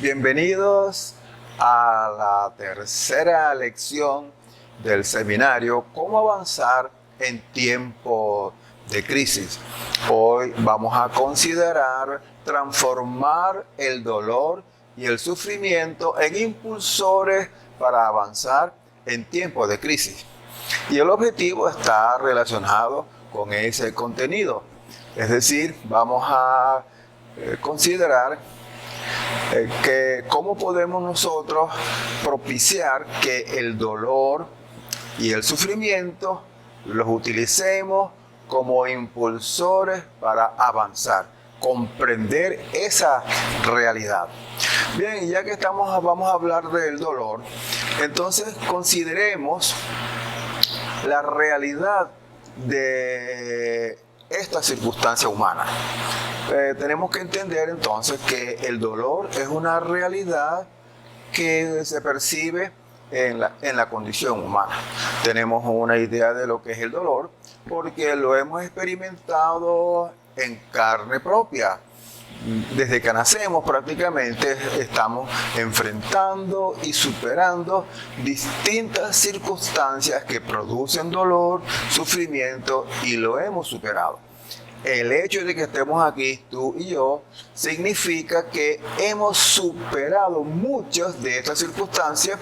Bienvenidos a la tercera lección del seminario ¿Cómo avanzar en tiempo de crisis? Hoy vamos a considerar transformar el dolor y el sufrimiento en impulsores para avanzar en tiempo de crisis. Y el objetivo está relacionado con ese contenido. Es decir, vamos a considerar que cómo podemos nosotros propiciar que el dolor y el sufrimiento los utilicemos como impulsores para avanzar, comprender esa realidad. Bien, ya que vamos a hablar del dolor, entonces consideremos la realidad de esta circunstancia humana. Tenemos que entender entonces que el dolor es una realidad que se percibe en la condición humana. Tenemos una idea de lo que es el dolor porque lo hemos experimentado en carne propia. Desde que nacemos prácticamente estamos enfrentando y superando distintas circunstancias que producen dolor, sufrimiento y lo hemos superado. El hecho de que estemos aquí, tú y yo, significa que hemos superado muchas de estas circunstancias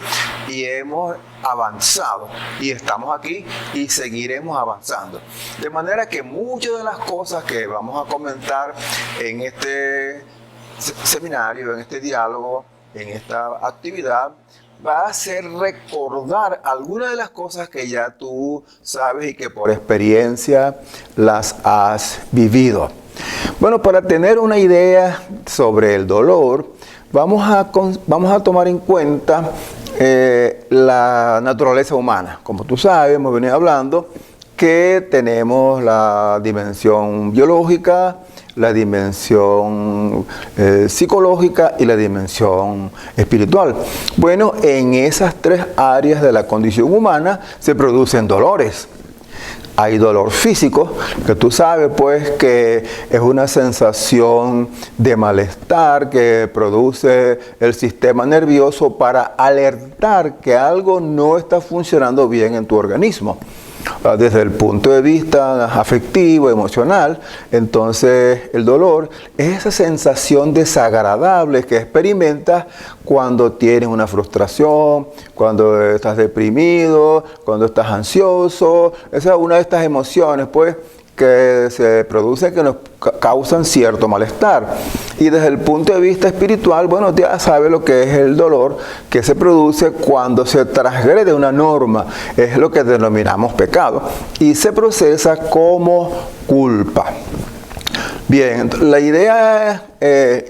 y hemos avanzado. Y estamos aquí y seguiremos avanzando. De manera que muchas de las cosas que vamos a comentar en este seminario, en este diálogo, en esta actividad, va a ser recordar algunas de las cosas que ya tú sabes y que por experiencia las has vivido. Bueno, para tener una idea sobre el dolor, vamos a tomar en cuenta la naturaleza humana. Como tú sabes, hemos venido hablando que tenemos la dimensión biológica, la dimensión psicológica y la dimensión espiritual. Bueno, en esas tres áreas de la condición humana se producen dolores. Hay dolor físico, que tú sabes pues que es una sensación de malestar que produce el sistema nervioso para alertar que algo no está funcionando bien en tu organismo. Desde el punto de vista afectivo, emocional, entonces el dolor es esa sensación desagradable que experimentas cuando tienes una frustración, cuando estás deprimido, cuando estás ansioso. Esa es una de estas emociones, pues, que se producen, que nos causan cierto malestar. Y desde el punto de vista espiritual, bueno, ya sabes lo que es el dolor que se produce cuando se transgrede una norma. Es lo que denominamos pecado. Y se procesa como culpa. Bien, la idea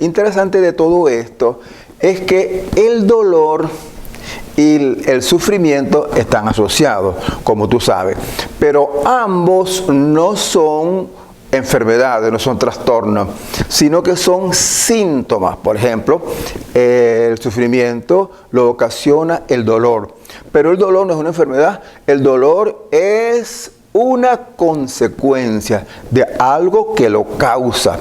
interesante de todo esto es que el dolor y el sufrimiento están asociados, como tú sabes. Pero ambos no son enfermedades, no son trastornos, sino que son síntomas. Por ejemplo, el sufrimiento lo ocasiona el dolor. Pero el dolor no es una enfermedad, el dolor es una consecuencia de algo que lo causa.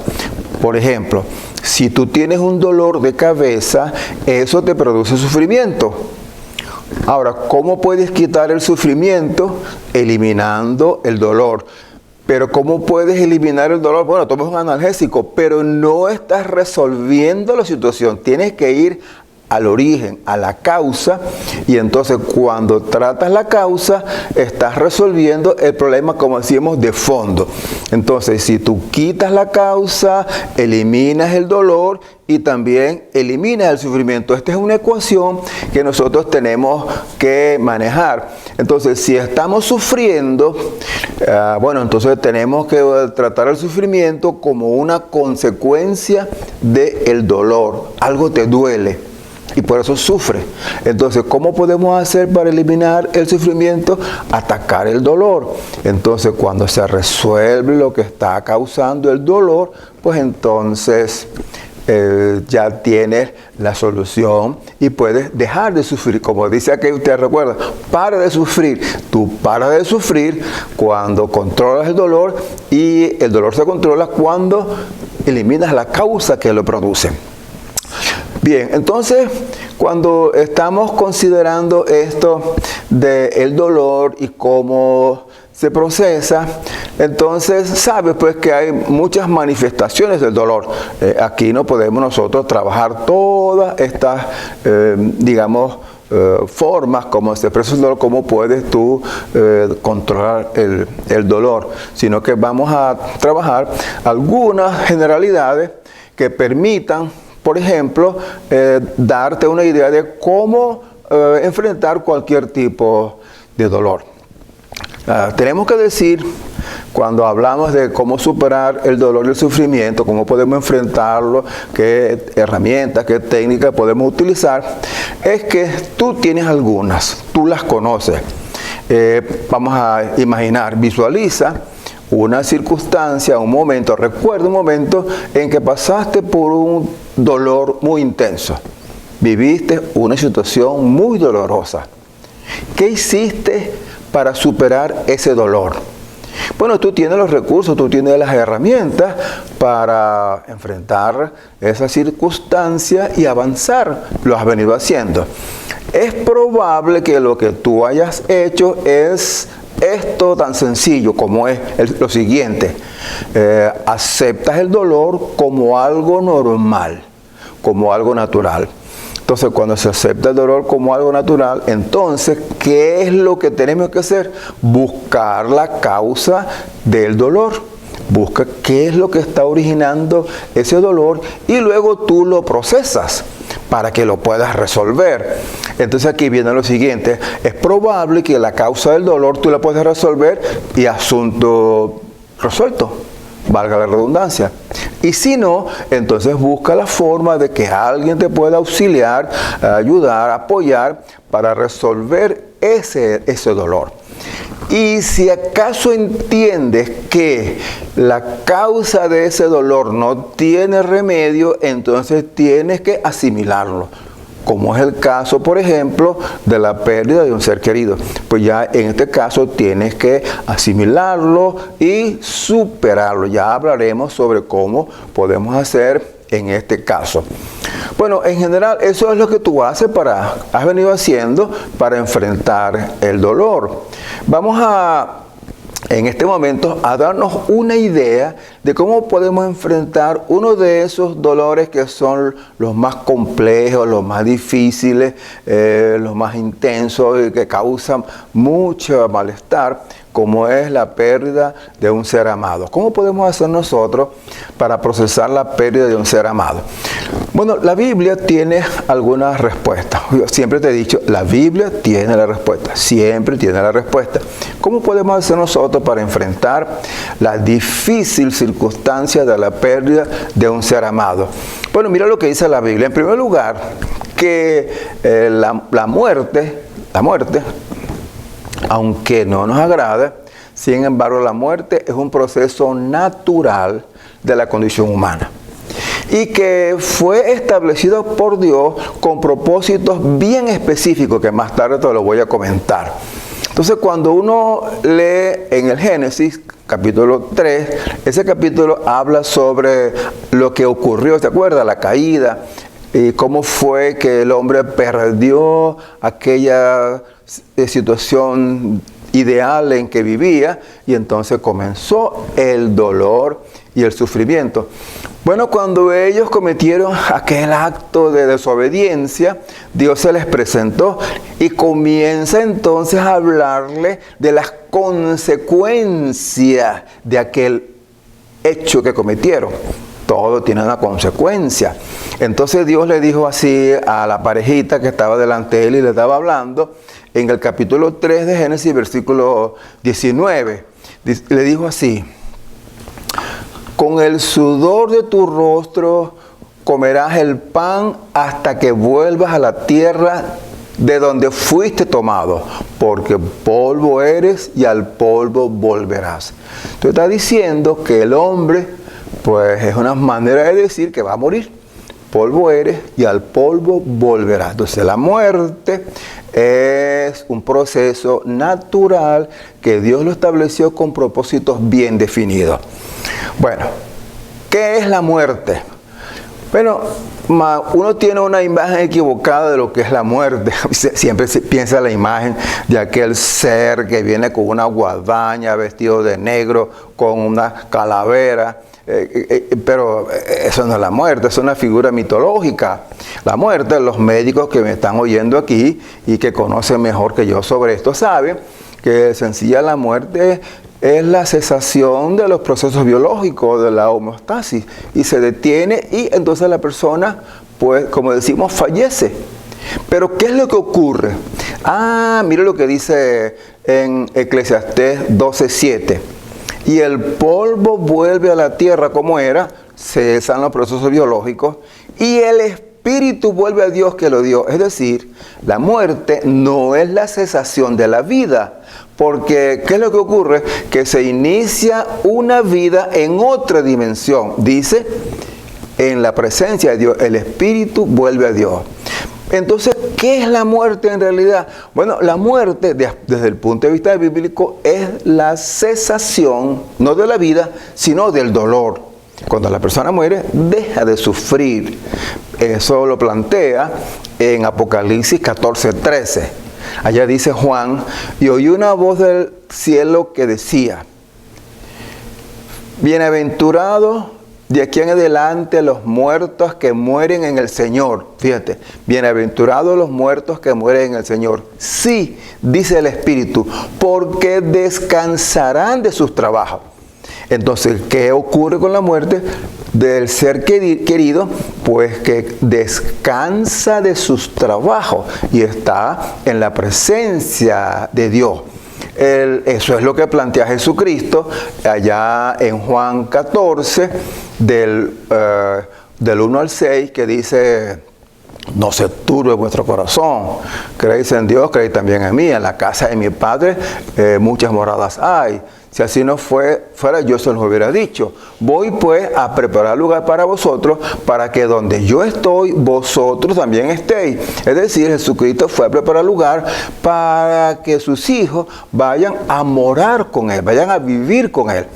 Por ejemplo, si tú tienes un dolor de cabeza, eso te produce sufrimiento. Ahora, ¿cómo puedes quitar el sufrimiento? Eliminando el dolor. Pero ¿cómo puedes eliminar el dolor? Bueno, tomas un analgésico, pero no estás resolviendo la situación. Tienes que ir al origen, a la causa, y entonces cuando tratas la causa, estás resolviendo el problema, como decíamos, de fondo. Entonces, si tú quitas la causa, eliminas el dolor y también eliminas el sufrimiento. Esta es una ecuación que nosotros tenemos que manejar. Entonces, si estamos sufriendo, bueno, entonces tenemos que tratar el sufrimiento como una consecuencia del dolor. Algo te duele y por eso sufre. Entonces, ¿cómo podemos hacer para eliminar el sufrimiento? Atacar el dolor. Entonces, cuando se resuelve lo que está causando el dolor, pues entonces ya tienes la solución y puedes dejar de sufrir. Como dice aquí, usted recuerda, para de sufrir. Tú paras de sufrir cuando controlas el dolor, y el dolor se controla cuando eliminas la causa que lo produce. Bien, entonces cuando estamos considerando esto del dolor y cómo se procesa, entonces sabes pues que hay muchas manifestaciones del dolor. Aquí no podemos nosotros trabajar todas estas, formas como se expresa el dolor, cómo puedes tú controlar el dolor, sino que vamos a trabajar algunas generalidades que permitan, por ejemplo, darte una idea de cómo enfrentar cualquier tipo de dolor. Tenemos que decir, cuando hablamos de cómo superar el dolor y el sufrimiento, cómo podemos enfrentarlo, qué herramientas, qué técnicas podemos utilizar, es que tú tienes algunas, tú las conoces. Vamos a imaginar, visualiza una circunstancia, un momento, recuerda un momento en que pasaste por un dolor muy intenso. Viviste una situación muy dolorosa. ¿Qué hiciste para superar ese dolor? Bueno, tú tienes los recursos, tú tienes las herramientas para enfrentar esa circunstancia y avanzar. Lo has venido haciendo. Es probable que lo que tú hayas hecho es esto tan sencillo como es lo siguiente. Aceptas el dolor como algo normal, como algo natural. Entonces, cuando se acepta el dolor como algo natural, entonces, ¿qué es lo que tenemos que hacer? Buscar la causa del dolor. Busca qué es lo que está originando ese dolor y luego tú lo procesas para que lo puedas resolver. Entonces aquí viene lo siguiente. Es probable que la causa del dolor tú la puedas resolver y asunto resuelto, valga la redundancia. Y si no, entonces busca la forma de que alguien te pueda auxiliar, ayudar, apoyar para resolver ese dolor. Y si acaso entiendes que la causa de ese dolor no tiene remedio, entonces tienes que asimilarlo. Como es el caso, por ejemplo, de la pérdida de un ser querido. Pues ya en este caso tienes que asimilarlo y superarlo. Ya hablaremos sobre cómo podemos hacer en este caso. Bueno, en general eso es lo que tú has venido haciendo para enfrentar el dolor. Vamos en este momento a darnos una idea de cómo podemos enfrentar uno de esos dolores que son los más complejos, los más difíciles, los más intensos y que causan mucho malestar, como es la pérdida de un ser amado. ¿Cómo podemos hacer nosotros para procesar la pérdida de un ser amado? Bueno, la Biblia tiene algunas respuestas. Yo siempre te he dicho, la Biblia tiene la respuesta, siempre tiene la respuesta. ¿Cómo podemos hacer nosotros para enfrentar la difícil circunstancia de la pérdida de un ser amado? Bueno, mira lo que dice la Biblia. En primer lugar, que la muerte, aunque no nos agrada, sin embargo la muerte es un proceso natural de la condición humana y que fue establecido por Dios con propósitos bien específicos que más tarde te lo voy a comentar. Entonces, cuando uno lee en el Génesis, capítulo 3, ese capítulo habla sobre lo que ocurrió, ¿te acuerdas? La caída y cómo fue que el hombre perdió aquella situación ideal en que vivía y entonces comenzó el dolor y el sufrimiento. Bueno, cuando ellos cometieron aquel acto de desobediencia, Dios se les presentó y comienza entonces a hablarle de las consecuencias de aquel hecho que cometieron. Todo tiene una consecuencia. Entonces Dios le dijo así a la parejita que estaba delante de él y le estaba hablando en el capítulo 3 de Génesis, versículo 19. Le dijo así: con el sudor de tu rostro comerás el pan hasta que vuelvas a la tierra de donde fuiste tomado, porque polvo eres y al polvo volverás. Entonces está diciendo que el hombre, pues es una manera de decir que va a morir. Polvo eres y al polvo volverás. Entonces la muerte es un proceso natural que Dios lo estableció con propósitos bien definidos. Bueno, ¿qué es la muerte? Bueno, uno tiene una imagen equivocada de lo que es la muerte. Siempre se piensa en la imagen de aquel ser que viene con una guadaña, vestido de negro, con una calavera. Pero eso no es la muerte, es una figura mitológica. La muerte, los médicos que me están oyendo aquí y que conocen mejor que yo sobre esto, saben que sencilla la muerte es la cesación de los procesos biológicos, de la homeostasis, y se detiene y entonces la persona, pues, como decimos, fallece. Pero ¿qué es lo que ocurre? Mire lo que dice en Eclesiastés 12:7. Y el polvo vuelve a la tierra como era, cesan los procesos biológicos, y el espíritu vuelve a Dios que lo dio. Es decir, la muerte no es la cesación de la vida, porque ¿qué es lo que ocurre? Que se inicia una vida en otra dimensión. Dice, en la presencia de Dios, el espíritu vuelve a Dios. Entonces, ¿qué es la muerte en realidad? Bueno, la muerte, desde el punto de vista bíblico, es la cesación, no de la vida, sino del dolor. Cuando la persona muere, deja de sufrir. Eso lo plantea en Apocalipsis 14:13. Allá dice Juan, y oí una voz del cielo que decía, bienaventurado de aquí en adelante los muertos que mueren en el Señor. Fíjate, bienaventurados los muertos que mueren en el Señor. Sí, dice el Espíritu, porque descansarán de sus trabajos. Entonces, ¿qué ocurre con la muerte del ser querido? Pues que descansa de sus trabajos y está en la presencia de Dios. Eso es lo que plantea Jesucristo allá en Juan 14, del 1 al 6, que dice, no se turbe vuestro corazón, creéis en Dios, creéis también en mí, en la casa de mi Padre muchas moradas hay. Si así no fuera, yo se los hubiera dicho. Voy pues a preparar lugar para vosotros, para que donde yo estoy, vosotros también estéis. Es decir, Jesucristo fue a preparar lugar para que sus hijos vayan a morar con Él, vayan a vivir con Él.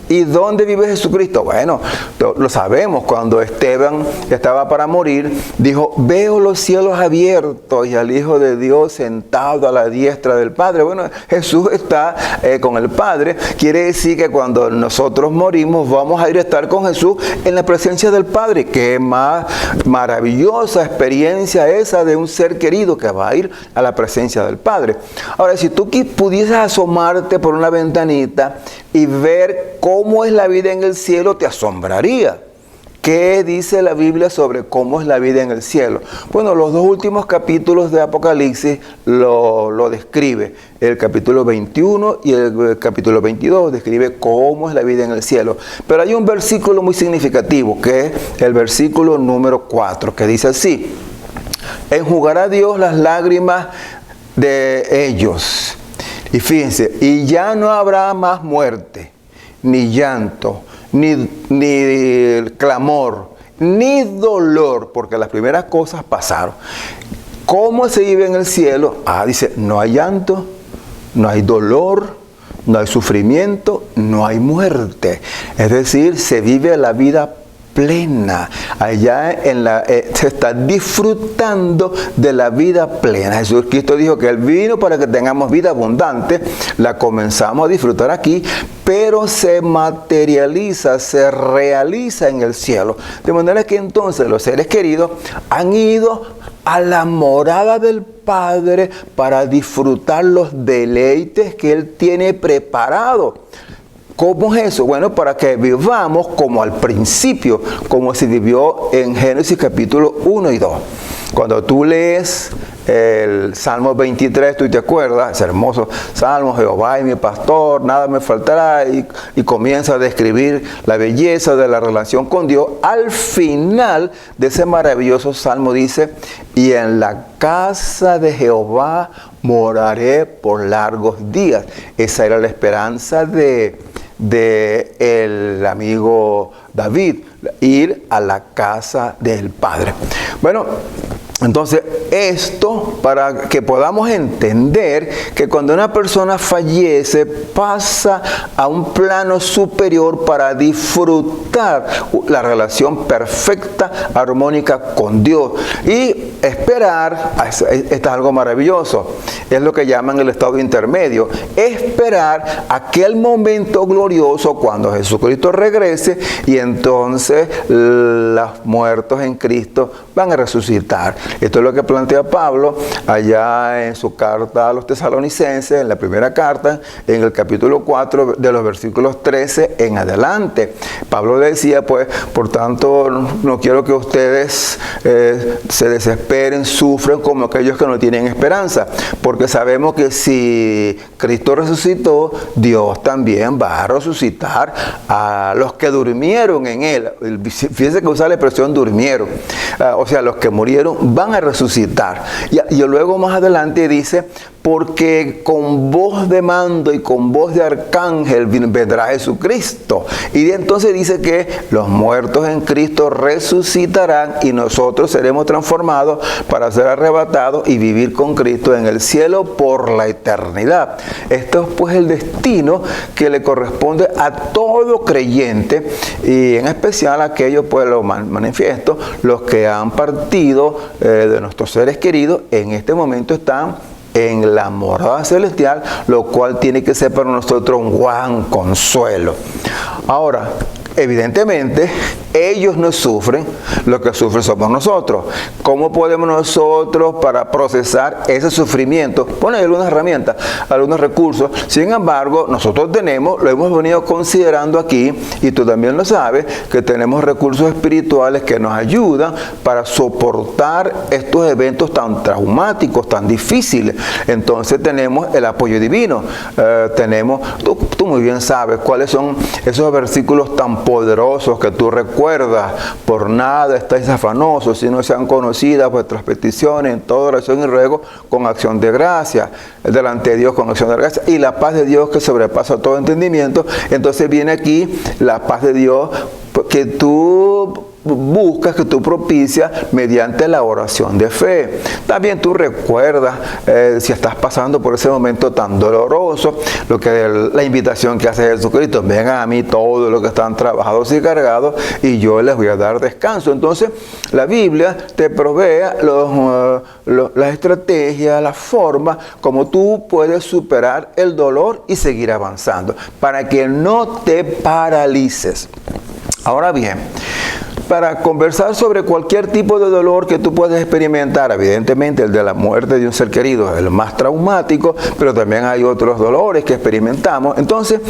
¿Y dónde vive Jesucristo? Bueno, lo sabemos. Cuando Esteban estaba para morir, dijo, veo los cielos abiertos y al Hijo de Dios sentado a la diestra del Padre. Bueno, Jesús está con el Padre. Quiere decir que cuando nosotros morimos, vamos a ir a estar con Jesús en la presencia del Padre. Qué más maravillosa experiencia esa de un ser querido que va a ir a la presencia del Padre. Ahora, si tú pudieses asomarte por una ventanita y ver cómo es la vida en el cielo, te asombraría. ¿Qué dice la Biblia sobre cómo es la vida en el cielo? Bueno, los dos últimos capítulos de Apocalipsis lo describe. El capítulo 21 y el capítulo 22 describe cómo es la vida en el cielo. Pero hay un versículo muy significativo, que es el versículo número 4, que dice así, enjugará Dios las lágrimas de ellos. Y fíjense, y ya no habrá más muerte, ni llanto, ni clamor, ni dolor, porque las primeras cosas pasaron. ¿Cómo se vive en el cielo? Dice, no hay llanto, no hay dolor, no hay sufrimiento, no hay muerte. Es decir, se vive la vida plena. Allá se está disfrutando de la vida plena. Jesucristo dijo que Él vino para que tengamos vida abundante. La comenzamos a disfrutar aquí, pero se materializa, se realiza en el cielo. De manera que entonces los seres queridos han ido a la morada del Padre para disfrutar los deleites que Él tiene preparado. ¿Cómo es eso? Bueno, para que vivamos como al principio, como se vivió en Génesis capítulo 1 y 2. Cuando tú lees el Salmo 23, tú te acuerdas, ese hermoso Salmo, Jehová es mi pastor, nada me faltará, y comienza a describir la belleza de la relación con Dios. Al final de ese maravilloso Salmo dice, y en la casa de Jehová moraré por largos días. Esa era la esperanza de el amigo David, ir a la casa del Padre. Bueno, Entonces, esto para que podamos entender que cuando una persona fallece, pasa a un plano superior para disfrutar la relación perfecta, armónica con Dios. Y esperar, esto es algo maravilloso, es lo que llaman el estado intermedio, esperar aquel momento glorioso cuando Jesucristo regrese y entonces los muertos en Cristo van a resucitar. Esto es lo que plantea Pablo allá en su carta a los tesalonicenses, en la primera carta, en el capítulo 4, de los versículos 13 en adelante. Pablo decía, pues, por tanto, no quiero que ustedes se desesperen, sufran como aquellos que no tienen esperanza, porque sabemos que si Cristo resucitó, Dios también va a resucitar a los que durmieron en Él. Fíjense que usa la expresión durmieron. O sea, los que murieron van a resucitar. Y luego más adelante dice, porque con voz de mando y con voz de arcángel vendrá Jesucristo. Y entonces dice que los muertos en Cristo resucitarán y nosotros seremos transformados para ser arrebatados y vivir con Cristo en el cielo por la eternidad. Esto es pues el destino que le corresponde a todo creyente y en especial a aquellos, pues lo manifiesto, los que han partido de nuestros seres queridos, en este momento están en la morada celestial, lo cual tiene que ser para nosotros un gran consuelo. Ahora, evidentemente, ellos no sufren, lo que sufren somos nosotros. ¿Cómo podemos nosotros para procesar ese sufrimiento? Bueno, hay algunas herramientas, algunos recursos. Sin embargo, nosotros tenemos, lo hemos venido considerando aquí, y tú también lo sabes, que tenemos recursos espirituales que nos ayudan para soportar estos eventos tan traumáticos, tan difíciles. Entonces tenemos el apoyo divino. Tú muy bien sabes cuáles son esos versículos tan poderosos que tú recuerdas. Por nada estáis afanosos, si no sean conocidas vuestras peticiones en toda oración y ruego con acción de gracia, delante de Dios con acción de gracia, y la paz de Dios que sobrepasa todo entendimiento. Entonces viene aquí la paz de Dios que tú buscas, que tú propicias mediante la oración de fe. También tú recuerdas, si estás pasando por ese momento tan doloroso, la invitación que hace Jesucristo: vengan a mí todos los que están trabajados y cargados y yo les voy a dar descanso. Entonces la Biblia te provee las estrategias, la forma como tú puedes superar el dolor y seguir avanzando, para que no te paralices. Ahora bien, para conversar sobre cualquier tipo de dolor que tú puedas experimentar, evidentemente el de la muerte de un ser querido es el más traumático, pero también hay otros dolores que experimentamos. Entonces,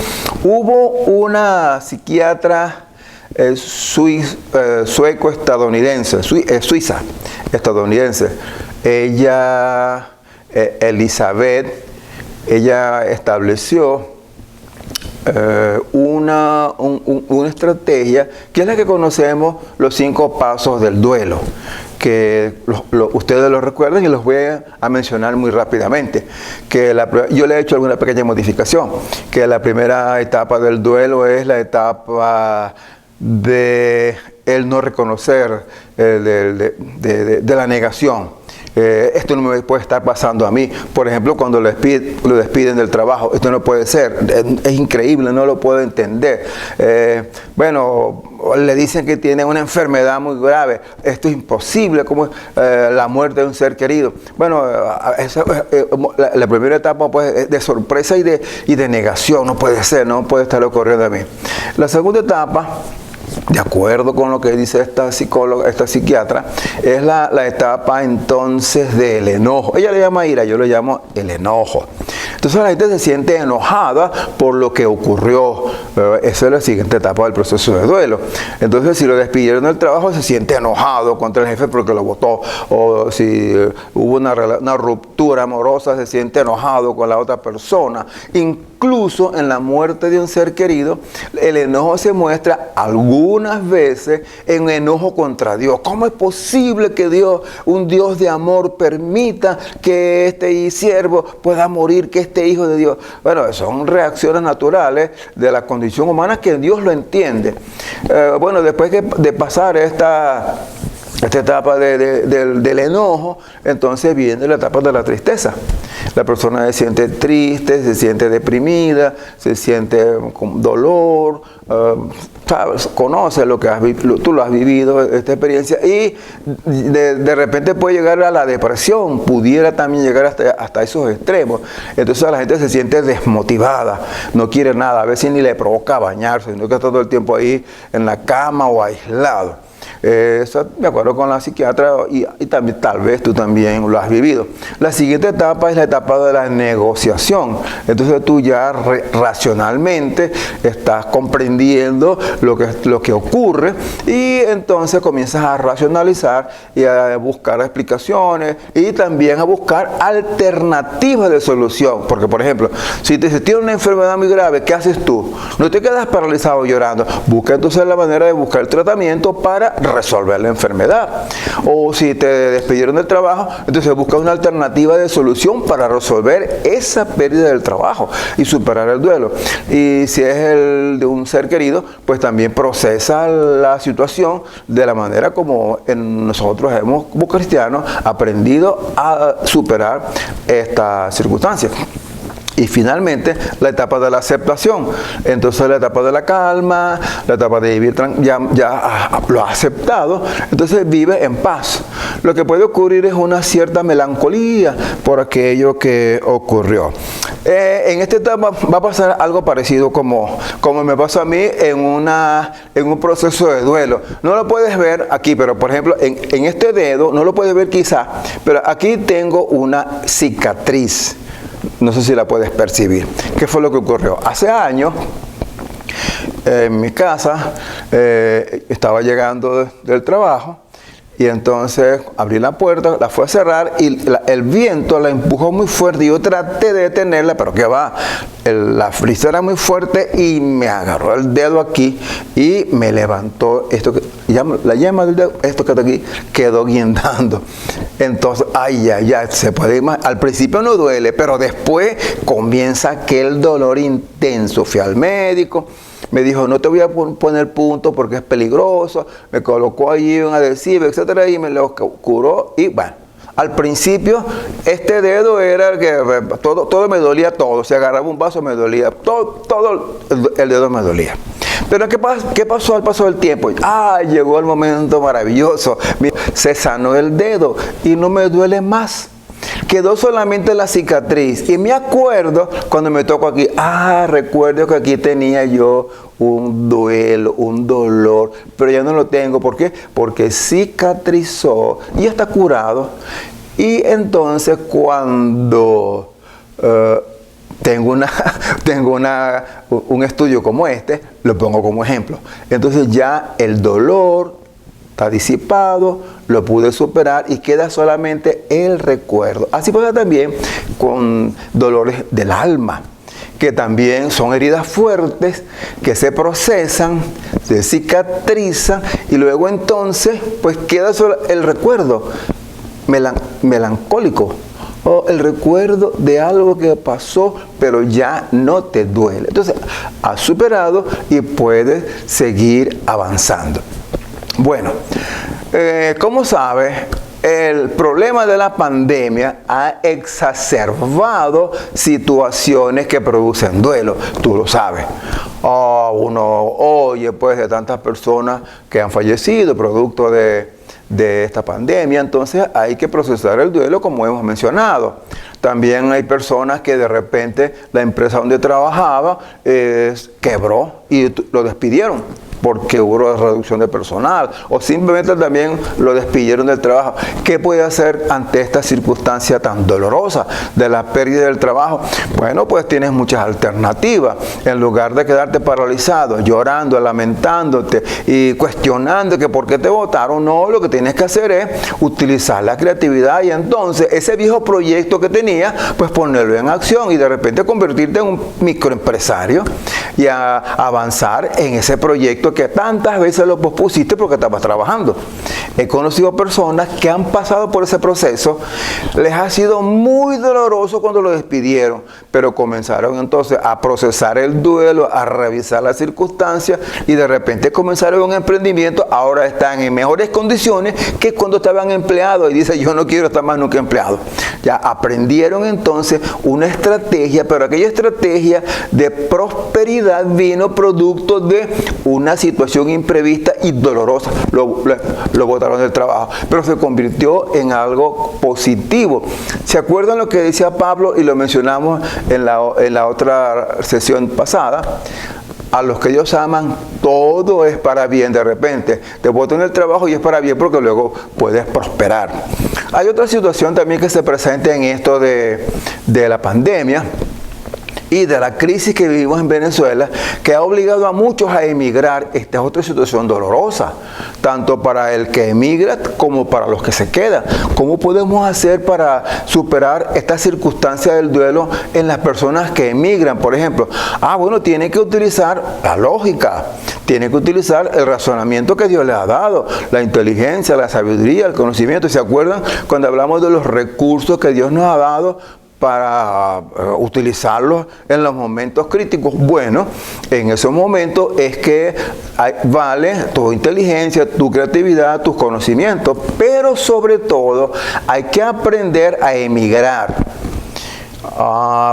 hubo una psiquiatra sueco-estadounidense, suiza, estadounidense. Ella, Elizabeth, ella estableció una estrategia que es la que conocemos, los 5 pasos del duelo, que ustedes lo recuerdan y los voy a mencionar muy rápidamente. Yo le he hecho alguna pequeña modificación, que la primera etapa del duelo es la etapa de el no reconocer, de la negación. Esto no me puede estar pasando a mí. Por ejemplo, cuando lo despiden del trabajo, esto no puede ser, es increíble, no lo puedo entender. Bueno, le dicen que tiene una enfermedad muy grave, esto es imposible, como la muerte de un ser querido. Bueno, la primera etapa pues es de sorpresa y de negación, no puede ser, no puede estar ocurriendo a mí. La segunda etapa, de acuerdo con lo que dice esta psicóloga, esta psiquiatra, es la etapa entonces del enojo. Ella le llama ira, yo le llamo el enojo. Entonces la gente se siente enojada por lo que ocurrió. Esa es la siguiente etapa del proceso de duelo. Entonces, si lo despidieron del trabajo, se siente enojado contra el jefe porque lo botó. O si hubo una ruptura amorosa, se siente enojado con la otra persona. Incluso en la muerte de un ser querido, el enojo se muestra algunas veces en enojo contra Dios. ¿Cómo es posible que Dios, un Dios de amor, permita que este siervo pueda morir, que este hijo de Dios? Bueno, son reacciones naturales de la condición humana que Dios lo entiende. Bueno, después de pasar esta etapa del enojo, entonces viene la etapa de la tristeza. La persona se siente triste, se siente deprimida, se siente con dolor, sabes, conoce lo que tú lo has vivido, esta experiencia, y de repente puede llegar a la depresión, pudiera también llegar hasta esos extremos. Entonces la gente se siente desmotivada, no quiere nada, a veces ni le provoca bañarse, sino que está todo el tiempo ahí en la cama o aislado. Eso me acuerdo con la psiquiatra y también tal vez tú también lo has vivido. La siguiente etapa es la etapa de la negociación. Entonces tú ya racionalmente estás comprendiendo lo que ocurre y entonces comienzas a racionalizar y a buscar explicaciones y también a buscar alternativas de solución. Porque por ejemplo, si tienes una enfermedad muy grave, ¿qué haces tú? No te quedas paralizado llorando. Busca entonces la manera de buscar el tratamiento para resolver la enfermedad. O si te despidieron del trabajo, entonces busca una alternativa de solución para resolver esa pérdida del trabajo y superar el duelo. Y si es el de un ser querido, pues también procesa la situación de la manera como nosotros hemos, como cristianos, aprendido a superar esta circunstancia. Y finalmente, la etapa de la aceptación. Entonces, la etapa de la calma, la etapa de vivir, ya lo ha aceptado, entonces vive en paz. Lo que puede ocurrir es una cierta melancolía por aquello que ocurrió. En esta etapa va a pasar algo parecido como me pasó a mí en un proceso de duelo. No lo puedes ver aquí, pero por ejemplo, en este dedo, no lo puedes ver quizá, pero aquí tengo una cicatriz. No sé si la puedes percibir. ¿Qué fue lo que ocurrió? Hace años, en mi casa, estaba llegando del trabajo y entonces abrí la puerta, la fui a cerrar y el viento la empujó muy fuerte y yo traté de detenerla, pero ¿qué va? La brisa era muy fuerte y me agarró el dedo aquí y me levantó la yema del dedo, esto que está aquí, quedó guindando. Entonces, se puede ir más. Al principio no duele, pero después comienza aquel dolor intenso. Fui al médico, me dijo, no te voy a poner punto porque es peligroso, me colocó allí un adhesivo, etcétera, y me lo curó y bueno. Al principio, este dedo era el que todo me dolía todo. Si agarraba un vaso me dolía, todo el dedo me dolía. Pero ¿qué pasó al paso del tiempo? Llegó el momento maravilloso. Se sanó el dedo y no me duele más. Quedó solamente la cicatriz. Y me acuerdo cuando me tocó aquí, recuerdo que aquí tenía yo un duelo, un dolor, pero ya no lo tengo. ¿Por qué? Porque cicatrizó y está curado. Y entonces cuando tengo un estudio como este, lo pongo como ejemplo. Entonces ya el dolor está disipado, lo pude superar y queda solamente el recuerdo. Así pasa también con dolores del alma, que también son heridas fuertes que se procesan, se cicatrizan y luego entonces pues queda solo el recuerdo melancólico o el recuerdo de algo que pasó pero ya no te duele. Entonces has superado y puedes seguir avanzando. Bueno, como sabes, el problema de la pandemia ha exacerbado situaciones que producen duelo. Tú lo sabes. Uno oye pues de tantas personas que han fallecido producto de esta pandemia, entonces hay que procesar el duelo como hemos mencionado. También hay personas que de repente la empresa donde trabajaba quebró y lo despidieron porque hubo reducción de personal o simplemente también lo despidieron del trabajo. ¿Qué puede hacer ante esta circunstancia tan dolorosa de la pérdida del trabajo? Bueno, pues tienes muchas alternativas. En lugar de quedarte paralizado, llorando, lamentándote y cuestionando que por qué te votaron, no, lo que tienes que hacer es utilizar la creatividad y entonces ese viejo proyecto que tenías, pues ponerlo en acción y de repente convertirte en un microempresario y a avanzar en ese proyecto que tantas veces lo pospusiste porque estabas trabajando. He conocido personas que han pasado por ese proceso, les ha sido muy doloroso cuando lo despidieron, pero comenzaron entonces a procesar el duelo, a revisar las circunstancias y de repente comenzaron un emprendimiento, ahora están en mejores condiciones que cuando estaban empleados y dicen, yo no quiero estar más nunca empleado. Ya aprendieron entonces una estrategia, pero aquella estrategia de prosperidad vino producto de una situación imprevista y dolorosa. Lo botaron del trabajo, pero se convirtió en algo positivo. ¿Se acuerdan lo que decía Pablo? Y lo mencionamos en la otra sesión pasada. A los que ellos aman, todo es para bien. De repente te botan el trabajo y es para bien porque luego puedes prosperar. Hay otra situación también que se presenta en esto de la pandemia y de la crisis que vivimos en Venezuela, que ha obligado a muchos a emigrar. Esta es otra situación dolorosa, tanto para el que emigra como para los que se quedan. ¿Cómo podemos hacer para superar esta circunstancia del duelo en las personas que emigran? Por ejemplo, bueno, tiene que utilizar la lógica, tiene que utilizar el razonamiento que Dios le ha dado, la inteligencia, la sabiduría, el conocimiento. ¿Se acuerdan cuando hablamos de los recursos que Dios nos ha dado para utilizarlos en los momentos críticos? Bueno, en esos momentos es que vale tu inteligencia, tu creatividad, tus conocimientos, pero sobre todo hay que aprender a emigrar.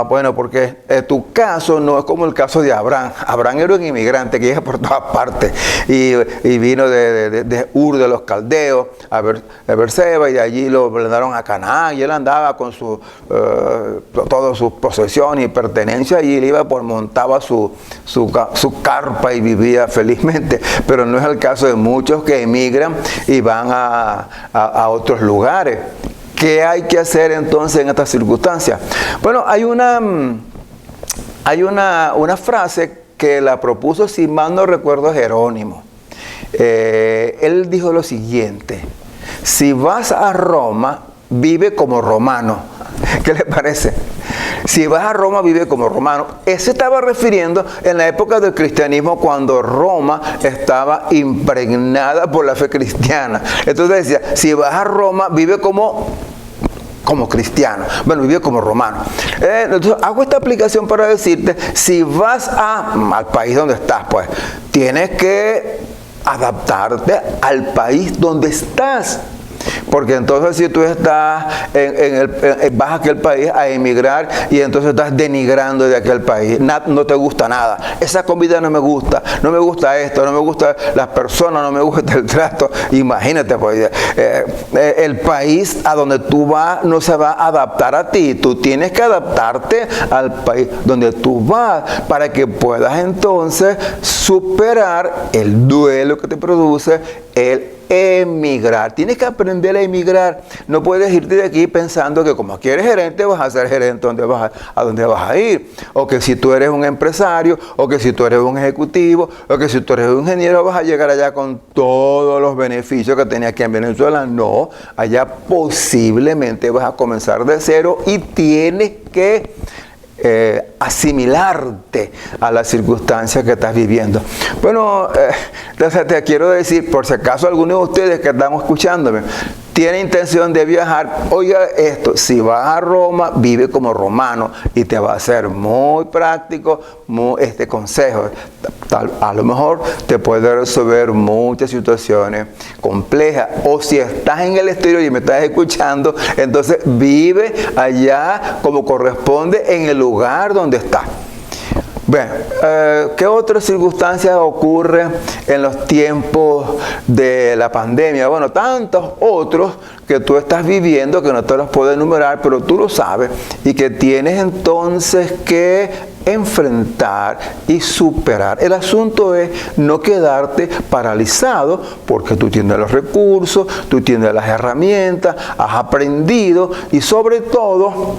Bueno, porque tu caso no es como el caso de Abraham. Abraham era un inmigrante que llega por todas partes y vino de Ur de los Caldeos a Berseba, y de allí lo mandaron a Canaán, y él andaba con todas sus posesiones y pertenencias, y él iba montaba su carpa y vivía felizmente. Pero no es el caso de muchos que emigran y van a otros lugares. ¿Qué hay que hacer entonces en estas circunstancias? Bueno, hay una frase que la propuso, si mal no recuerdo, Jerónimo. Él dijo lo siguiente: si vas a Roma, vive como romano. ¿Qué le parece? Si vas a Roma, vive como romano. Ese estaba refiriendo en la época del cristianismo, cuando Roma estaba impregnada por la fe cristiana. Entonces decía, si vas a Roma, vive como cristiano. Bueno, vive como romano. Entonces hago esta aplicación para decirte, si vas al país donde estás, pues tienes que adaptarte al país donde estás. Porque entonces si tú estás vas a aquel país a emigrar y entonces estás denigrando de aquel país, no te gusta nada, esa comida no me gusta esto, no me gustan las personas, no me gusta el trato. Imagínate, pues, el país a donde tú vas no se va a adaptar a ti. Tú tienes que adaptarte al país donde tú vas para que puedas entonces superar el duelo que te produce el emigrar. Tienes que aprender a emigrar. No puedes irte de aquí pensando que como aquí eres gerente, vas a ser gerente a donde vas a ir. O que si tú eres un empresario, o que si tú eres un ejecutivo, o que si tú eres un ingeniero, vas a llegar allá con todos los beneficios que tenías aquí en Venezuela. No, allá posiblemente vas a comenzar de cero y tienes que asimilarte a las circunstancias que estás viviendo. Bueno, entonces te quiero decir, por si acaso alguno de ustedes que están escuchándome tiene intención de viajar, oiga esto: si vas a Roma, vive como romano, y te va a ser muy práctico este consejo. A lo mejor te puede resolver muchas situaciones complejas. O si estás en el exterior y me estás escuchando, entonces vive allá como corresponde en el lugar donde estás. Bueno, ¿qué otras circunstancias ocurren en los tiempos de la pandemia? Bueno, tantos otros que tú estás viviendo que no te los puedo enumerar, pero tú lo sabes, y que tienes entonces que enfrentar y superar. El asunto es no quedarte paralizado, porque tú tienes los recursos, tú tienes las herramientas, has aprendido y sobre todo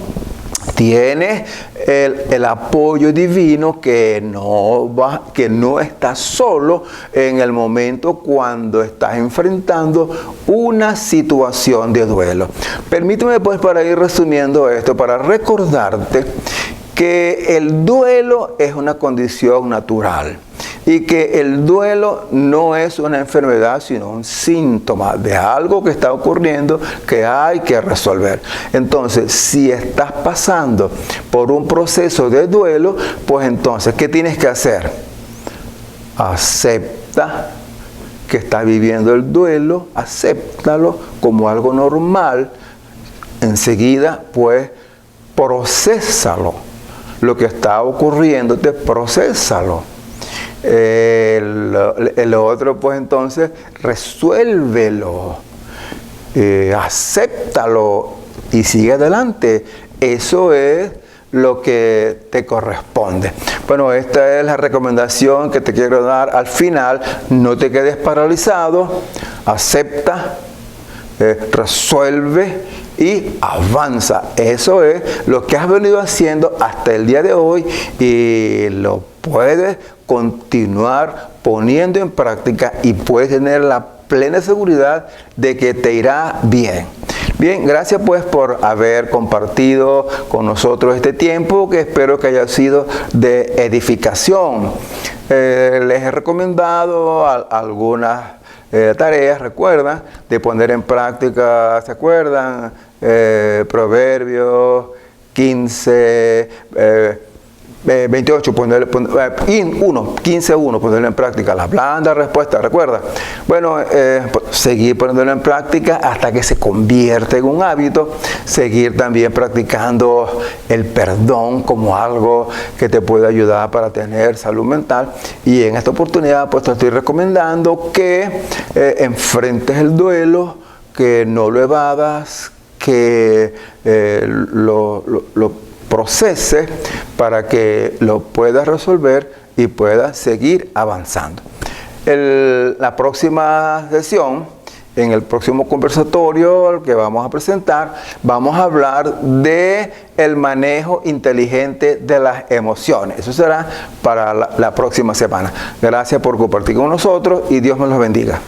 tienes el apoyo divino, que no estás solo en el momento cuando estás enfrentando una situación de duelo. Permíteme, pues, para ir resumiendo esto, para recordarte que el duelo es una condición natural y que el duelo no es una enfermedad, sino un síntoma de algo que está ocurriendo que hay que resolver. Entonces, si estás pasando por un proceso de duelo, pues entonces, ¿qué tienes que hacer? Acepta que estás viviendo el duelo, acéptalo como algo normal. Enseguida, pues, procésalo. Lo que está ocurriéndote, procésalo. El otro, pues entonces, resuélvelo. Acéptalo y sigue adelante. Eso es lo que te corresponde. Bueno, esta es la recomendación que te quiero dar al final. No te quedes paralizado, acepta, resuelve y avanza. Eso es lo que has venido haciendo hasta el día de hoy y lo puedes continuar poniendo en práctica y puedes tener la plena seguridad de que te irá bien. Bien, gracias pues por haber compartido con nosotros este tiempo que espero que haya sido de edificación. Les he recomendado algunas tareas, recuerdan, de poner en práctica, ¿se acuerdan? Proverbios 15, 28, 15:1, ponerlo en práctica. La blanda respuesta, ¿recuerda? Bueno, seguir poniéndolo en práctica hasta que se convierta en un hábito. Seguir también practicando el perdón como algo que te puede ayudar para tener salud mental. Y en esta oportunidad, pues te estoy recomendando que enfrentes el duelo, que no lo evadas, que lo proceses para que lo puedas resolver y puedas seguir avanzando. La próxima sesión, en el próximo conversatorio que vamos a presentar, vamos a hablar de el manejo inteligente de las emociones. Eso será para la próxima semana. Gracias por compartir con nosotros y Dios me los bendiga.